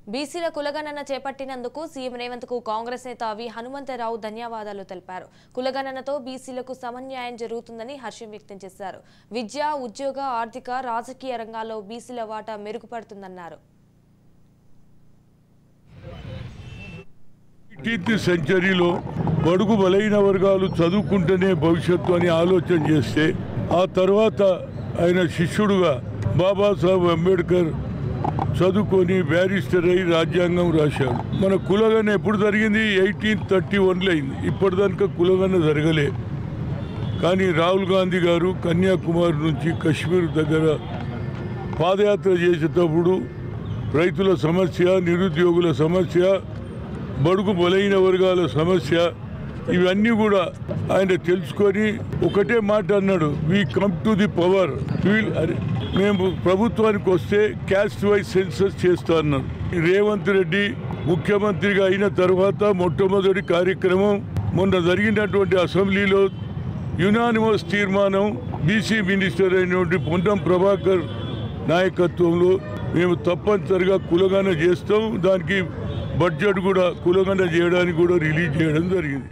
బీసీల కులగణన చేపట్టినందుకు సీఎం రేవంత్ కు కాంగ్రెస్ నేత వి హనుమంతరావు ధన్యవాదాలు తెలిపారు. కులగణనతో బీసీలకు సమన్యాయం జరుగుతుందని హర్షం వ్యక్తం చేశారు. విద్య, ఉద్యోగ, ఆర్థిక, రాజకీయ రంగాల్లో బీసీల వాటా మెరుగుపడుతుందన్నారు. 18th సెంచరీలో బడుగు బలైన వర్గాలు చదువుకుంటేనే భవిష్యత్తు అని ఆలోచన చేస్తే ఆ తర్వాత ఆయన శిష్యుడుగా బాబాసాహెబ్ అంబేద్కర్ చదువుకొని బ్యారిస్టర్ అయి రాజ్యాంగం రాశాడు. మన కులగణ ఎప్పుడు జరిగింది? 1831లో అయింది. ఇప్పటిదాకా కులగణ జరగలే. కానీ రాహుల్ గాంధీ గారు కన్యాకుమారి నుంచి కశ్మీర్ దగ్గర పాదయాత్ర చేసేటప్పుడు రైతుల సమస్య, నిరుద్యోగుల సమస్య, బడుగు బలైన వర్గాల సమస్య ఇవన్నీ కూడా ఆయన తెలుసుకొని ఒకటే మాట అన్నాడు, we come to the power, మేము ప్రభుత్వానికి వస్తే క్యాస్ట్ వైజ్ సెన్సస్ చేస్తా అన్నారు. రేవంత్ రెడ్డి ముఖ్యమంత్రిగా అయిన తర్వాత మొట్టమొదటి కార్యక్రమం మొన్న జరిగినటువంటి అసెంబ్లీలో యునానిమస్ తీర్మానం బీసీ మినిస్టర్ అయినటువంటి పొన్నం ప్రభాకర్ నాయకత్వంలో మేము తప్పనిసరిగా కులగణన చేస్తాం. దానికి బడ్జెట్ కూడా కులగణన చేయడానికి కూడా రిలీజ్ చేయడం జరిగింది.